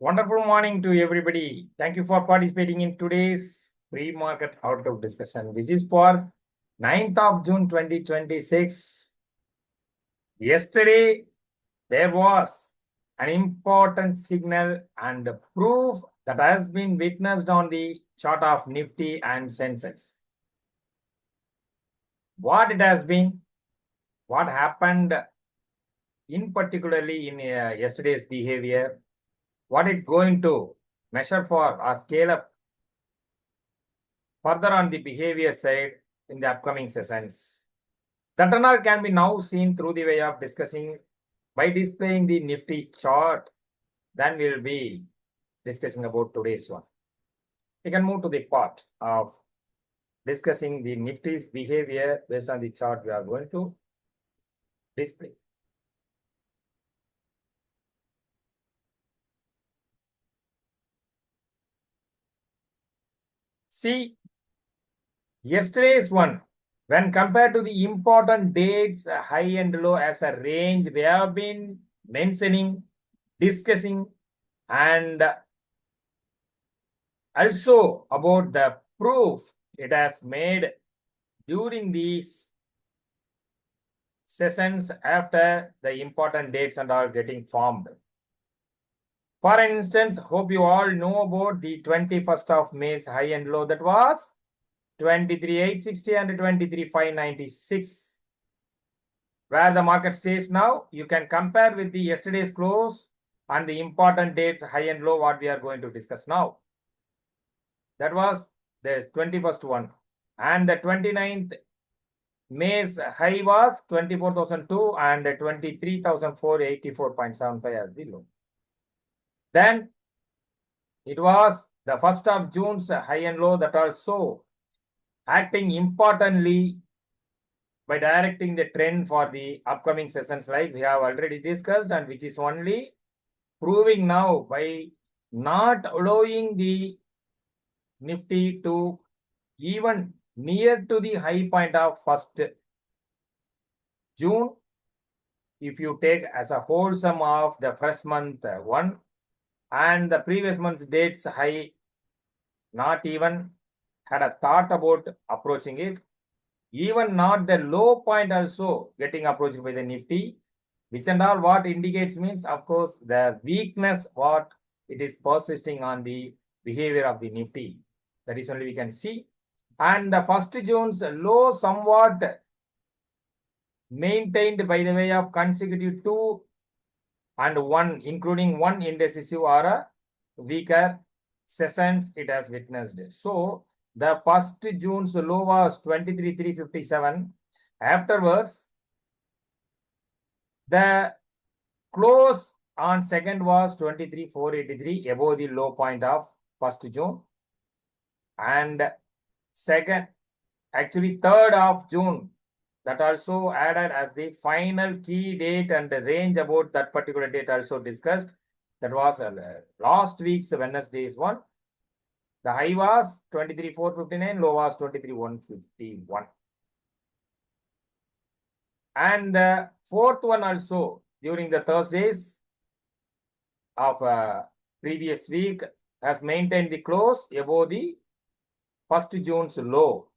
Wonderful morning to everybody. Thank you for participating in today's pre-market outlook discussion. This is for 9th of June 2026. Yesterday, there was an important signal and proof that has been witnessed on the chart of Nifty and Sensex. What it has been, what happened in particularly in yesterday's behavior, what it's going to measure for or scale up further on the behavior side in the upcoming sessions. That and all can be now seen through the way of discussing by displaying the Nifty chart. Then we will be discussing about today's one. We can move to the part of discussing the Nifty's behavior based on the chart we are going to display. See, yesterday's one, when compared to the important dates, high and low as a range, we have been mentioning, discussing, and also about the proof it has made during these sessions after the important dates and all getting formed. For instance, hope you all know about the 21st of May's high and low, that was 23,860 and 23,596. Where the market stays now, you can compare with the yesterday's close and the important dates high and low what we are going to discuss now. That was the 21st one. And the 29th May's high was 24,002 and 23,484.75 as the low. Then it was the 1st of June's high and low that also acting importantly by directing the trend for the upcoming sessions like we have already discussed, and which is only proving now by not allowing the Nifty to even near to the high point of 1st June. If you take as a whole sum of the first month one and the previous month's dates high, not even had a thought about approaching it, even not the low point also getting approached by the Nifty, which and all what indicates means, of course, the weakness what it is persisting on the behavior of the Nifty. That is only we can see. And the 1st June's low somewhat maintained by the way of consecutive 2 and 1, including 1 indecisive or a weaker sessions it has witnessed. So the 1st June's low was 23,357. Afterwards, the close on 2nd was 23,483 above the low point of 1st June. And 3rd of June, that also added as the final key date and the range about that particular date also discussed. That was last week's Wednesday's one. The high was 23,459, low was 23,151. And the 4th one also during the Thursdays of previous week has maintained the close above the 1st June's low.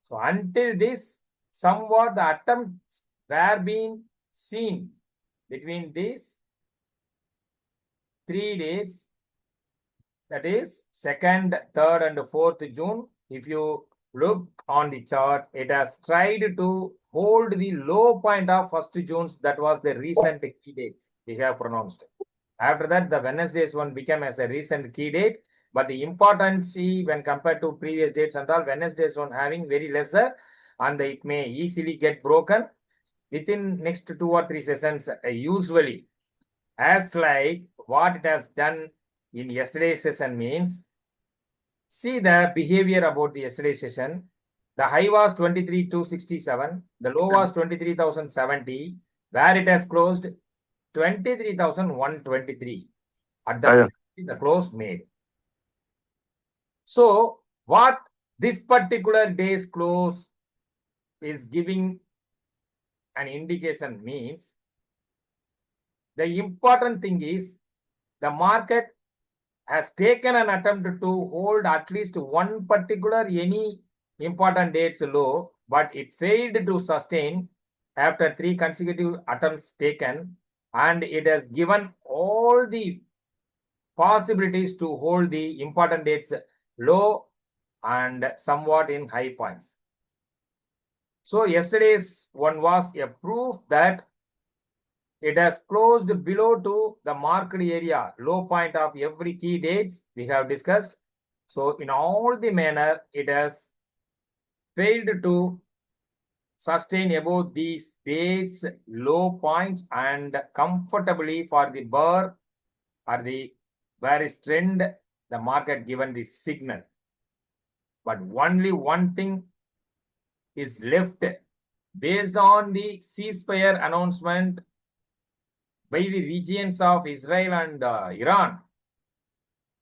So until this, somewhat the attempts were being seen between these 3 days, that is 2nd, 3rd and 4th June. If you look on the chart, it has tried to hold the low point of 1st June. That was the recent key date we have pronounced. After that, the Wednesday's one became as a recent key date, but the importance when compared to previous dates and all, Wednesday's one having very lesser, and it may easily get broken within next 2 or 3 sessions usually. As like what it has done in yesterday's session means, see the behavior about the yesterday's session. The high was 23,267, the low was 23,070, where it has closed 23,123 at the close made. So what this particular day's close is giving an indication means, the important thing is the market has taken an attempt to hold at least one particular any important dates low, but it failed to sustain after 3 consecutive attempts taken, and it has given all the possibilities to hold the important dates low and somewhat in high points. So yesterday's one was a proof that it has closed below to the market area, low point of every key dates we have discussed. So in all the manner, it has failed to sustain above these dates low points and comfortably for the bar or the bearish trend, the market given the signal. But only one thing is left based on the ceasefire announcement by the regions of Israel and Iran,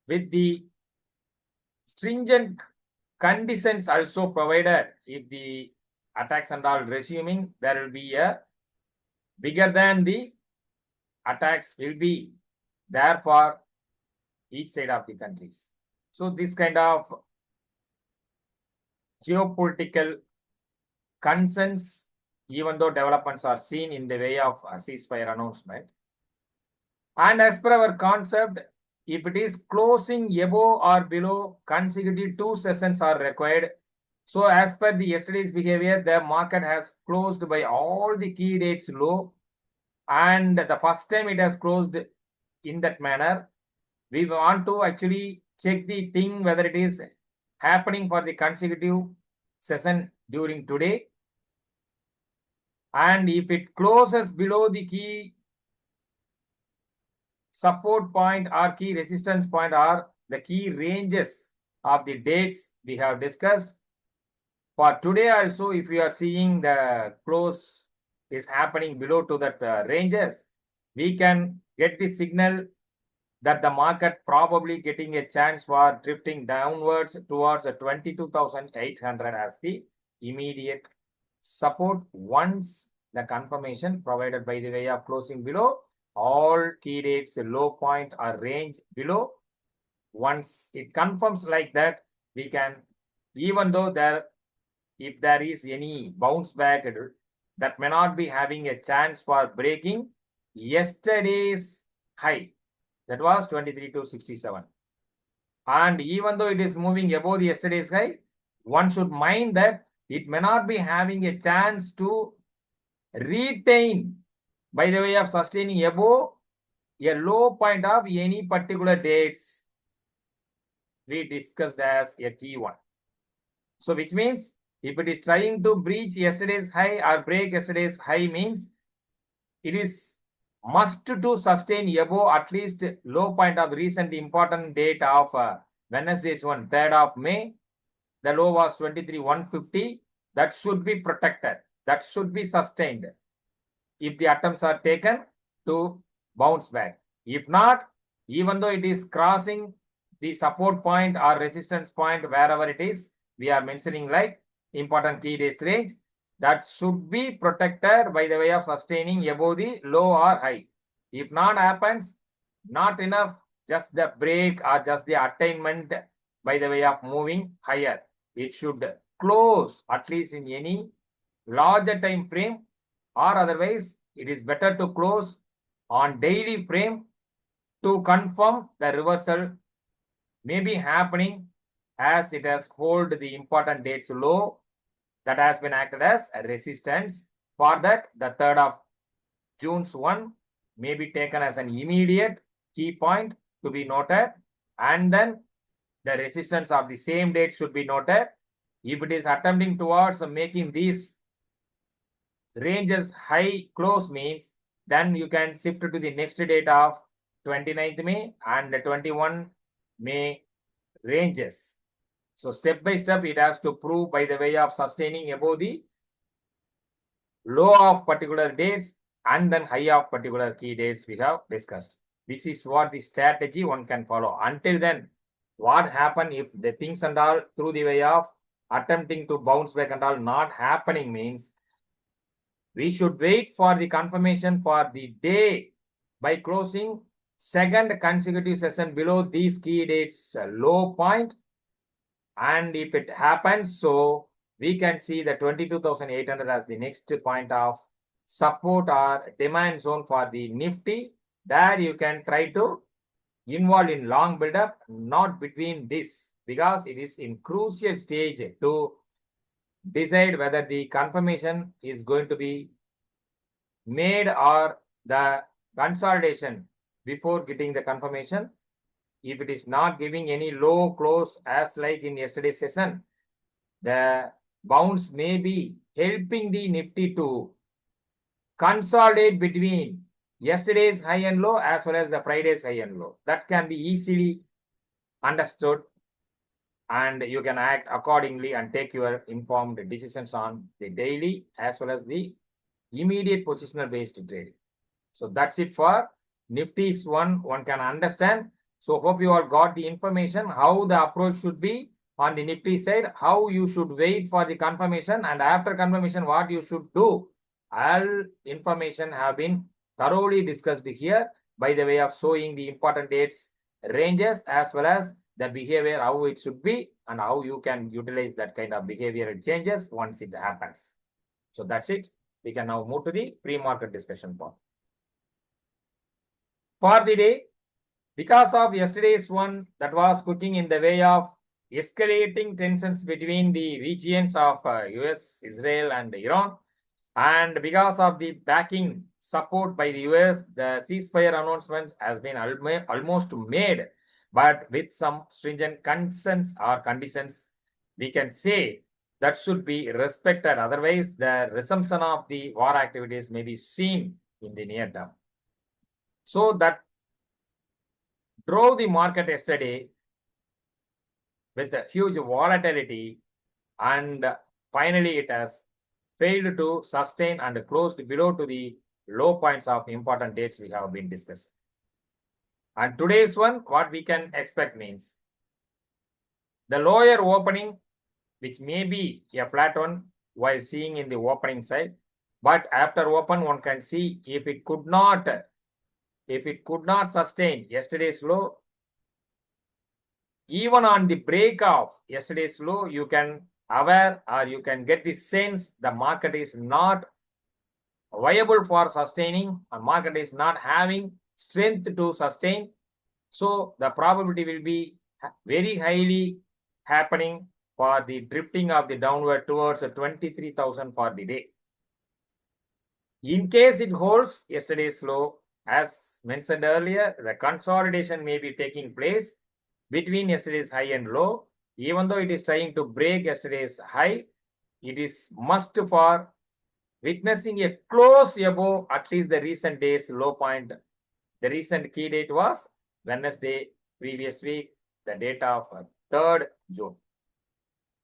with the stringent conditions also provided. If the attacks and all resuming, there will be a bigger than the attacks will be there for each side of the countries. So this kind of geopolitical concerns, even though developments are seen in the way of a ceasefire announcement. And as per our concept, if it is closing above or below, consecutive 2 sessions are required. So as per the yesterday's behavior, the market has closed by all the key dates low. And the first time it has closed in that manner, we want to actually check the thing whether it is happening for the consecutive session during today. And if it closes below the key support point or key resistance point or the key ranges of the dates we have discussed, for today also, if you are seeing the close is happening below to that ranges, we can get the signal that the market probably getting a chance for drifting downwards towards 22,800 as the immediate support once the confirmation provided by the way of closing below all key dates low point or range below. Once it confirms like that, we can, even though if there is any bounce back, that may not be having a chance for breaking yesterday's high, that was 23,267. And even though it is moving above the yesterday's high, one should mind that it may not be having a chance to retain by the way of sustaining above a low point of any particular dates we discussed as a key one. So which means if it is trying to breach yesterday's high or break yesterday's high, means it is must to sustain above at least low point of recent important date of Wednesday's one, 3rd of May. The low was 23,150. That should be protected. That should be sustained if the attempts are taken to bounce back. If not, even though it is crossing the support point or resistance point, wherever it is, we are mentioning like important key days range, that should be protected by the way of sustaining above the low or high. If not happens, not enough just the break or just the attainment by the way of moving higher. It should close at least in any larger time frame, or otherwise it is better to close on daily frame to confirm the reversal may be happening, as it has hold the important dates low that has been acted as a resistance. For that, the 3rd of June's one may be taken as an immediate key point to be noted, and then the resistance of the same date should be noted. If it is attempting towards making these ranges high close, means then you can shift to the next date of 29th May and the 21 May ranges. So step by step, it has to prove by the way of sustaining above the low of particular dates and then high of particular key dates we have discussed. This is what the strategy one can follow. Until then, what happen if the things and all through the way of attempting to bounce back and all not happening, means we should wait for the confirmation for the day by closing second consecutive session below these key dates low point, and if it happens, so we can see the 22,800 as the next point of support or demand zone for the Nifty. There you can try to involve in long build-up, not between this, because it is in crucial stage to decide whether the confirmation is going to be made or the consolidation before getting the confirmation. If it is not giving any low close as like in yesterday's session, the bounce may be helping the Nifty to consolidate between yesterday's high and low as well as the Friday's high and low. That can be easily understood, and you can act accordingly and take your informed decisions on the daily as well as the immediate positional based trading. So that's it for Nifty's one can understand. So hope you all got the information how the approach should be on the Nifty side, how you should wait for the confirmation, and after confirmation what you should do. All information have been thoroughly discussed here by the way of showing the important dates, ranges, as well as the behavior, how it should be, and how you can utilize that kind of behavioral changes once it happens. So that's it. We can now move to the pre-market discussion part. For the day, because of yesterday's one that was cooking in the way of escalating tensions between the regions of US, Israel, and Iran, and because of the backing support by the US, the ceasefire announcements has been almost made, but with some stringent concerns or conditions, we can say that should be respected. Otherwise, the resumption of the war activities may be seen in the near term. So that drove the market yesterday with a huge volatility, and finally it has failed to sustain and closed below to the low points of important dates we have been discussing. And today's one, what we can expect means the lower opening, which may be a flat one while seeing in the opening side, but after open one can see if it could not sustain yesterday's low, even on the break of yesterday's low, you can aware or you can get the sense the market is not viable for sustaining, and market is not having strength to sustain. So the probability will be very highly happening for the drifting of the downward towards 23,000 for the day. In case it holds yesterday's low, as mentioned earlier, the consolidation may be taking place between yesterday's high and low. Even though it is trying to break yesterday's high, it is must for witnessing a close above at least the recent day's low point. The recent key date was Wednesday previous week, the date of 3rd June.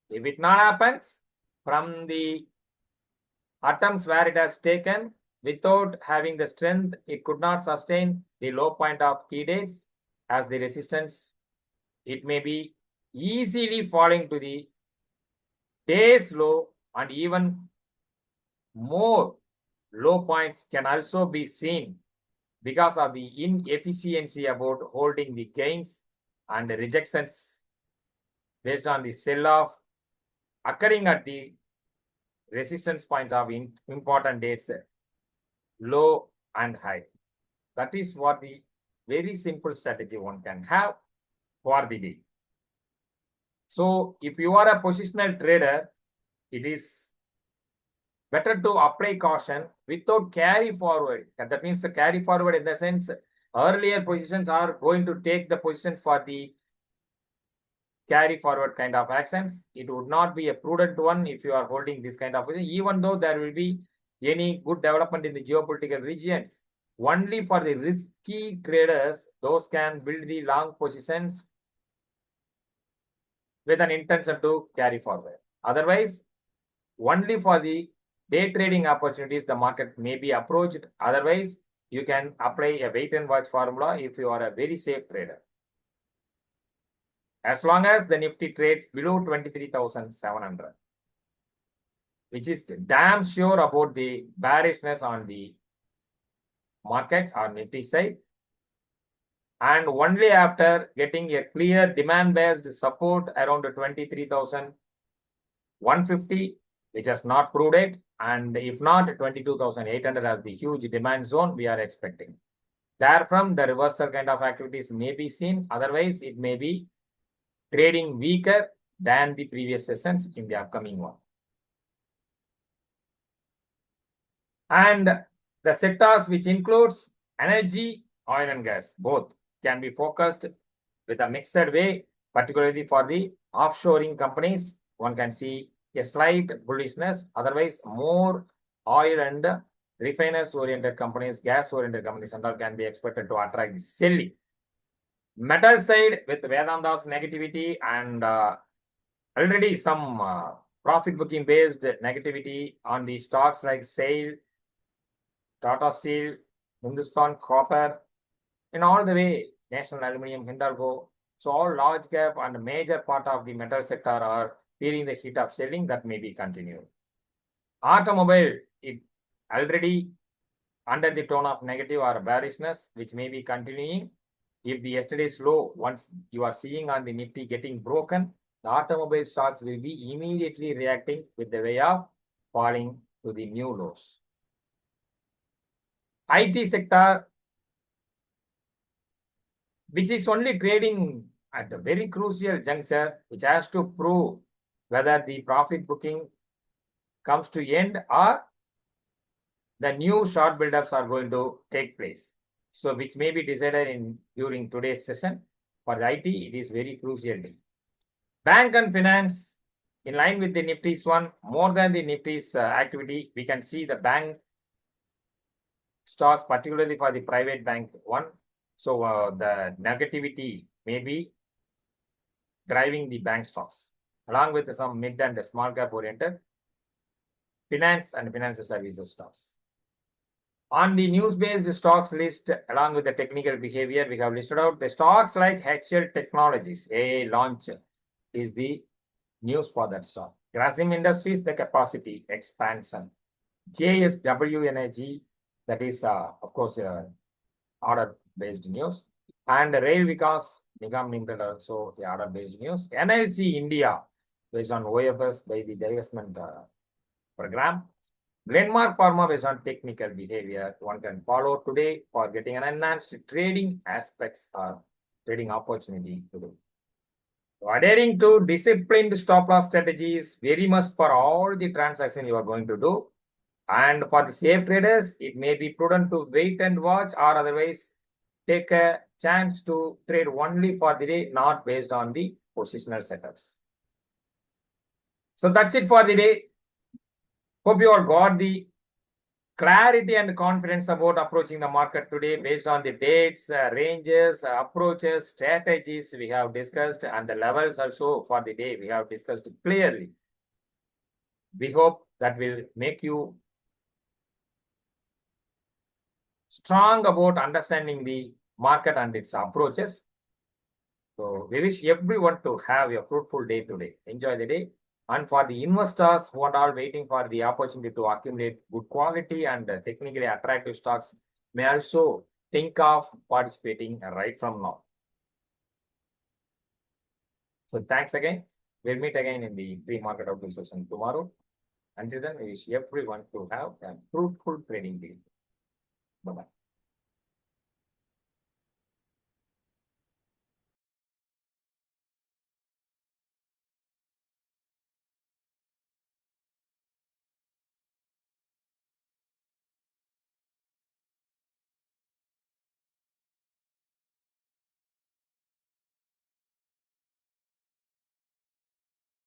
If it not happens, from the attempts where it has taken without having the strength, it could not sustain the low point of key dates as the resistance. It may be easily falling to the day's low, and even more low points can also be seen because of the inefficiency about holding the gains and the rejections based on the sell-off occurring at the resistance point of important dates, low and high. That is what the very simple strategy one can have for the day. So if you are a positional trader, it is better to apply caution without carry forward. And that means the carry forward in the sense earlier positions are going to take the position for the carry forward kind of actions. It would not be a prudent one if you are holding this kind of position, even though there will be any good development in the geopolitical regions. Only for the risky traders, those can build the long positions with an intention to carry forward. Otherwise, only for the day trading opportunities, the market may be approached. Otherwise, you can apply a wait and watch formula if you are a very safe trader. As long as the Nifty trades below 23,700, which is damn sure about the bearishness on the markets or Nifty side. and only after getting a clear demand-based support around 23,150, which has not proved it, and if not 22,800 as the huge demand zone we are expecting. Therefrom, the reversal kind of activities may be seen. Otherwise, it may be trading weaker than the previous sessions in the upcoming one. And the sectors which includes energy, oil and gas, both can be focused with a mixed way, particularly for the offshoring companies. One can see a slight bullishness. Otherwise, more oil and refiners oriented companies, gas oriented companies and all can be expected to attract the selling. Metal side with Vedanta's negativity and already some profit booking based negativity on the stocks like SAIL, Tata Steel, Hindustan Copper, and all the way National Aluminium, Hindalco. So all large cap and major part of the metal sector are feeling the heat of selling that may be continued. Automobile, it already under the tone of negative or bearishness, which may be continuing. If the yesterday's low, once you are seeing on the Nifty getting broken, the automobile stocks will be immediately reacting with the way of falling to the new lows. IT sector, which is only trading at a very crucial juncture, which has to prove whether the profit booking comes to end or the new short buildups are going to take place. So, which may be decided during today's session. For the IT, it is very crucial. Bank and finance, in line with the Nifty's one, more than the Nifty's activity, we can see the bank stocks, particularly for the private bank one. So the negativity may be driving the bank stocks, along with some mid and small cap oriented finance and financial services stocks. On the news-based stocks list, along with the technical behavior, we have listed out the stocks like HCL Technologies, a launch is the news for that stock. Grasim Industries, the capacity expansion. JSW Energy, that is, of course, order-based news. And Rail Vikas Nigam Limited, also the order-based news. NIFTY India, based on OFS by the divestment program. Glenmark Pharma, based on technical behavior, one can follow today for getting an enhanced trading aspects or trading opportunity to do. So adhering to disciplined stop loss strategies very much for all the transactions you are going to do. And for the safe traders, it may be prudent to wait and watch, or otherwise take a chance to trade only for the day, not based on the positional setups. So that's it for the day. Hope you all got the clarity and confidence about approaching the market today based on the dates, ranges, approaches, strategies we have discussed, and the levels also for the day we have discussed clearly. We hope that will make you strong about understanding the market and its approaches. So we wish everyone to have a fruitful day today. Enjoy the day. And for the investors who are all waiting for the opportunity to accumulate good quality and technically attractive stocks, may also think of participating right from now. So thanks again. We'll meet again in the pre-market outlook session tomorrow. Until then, we wish everyone to have a fruitful trading day. Bye-bye.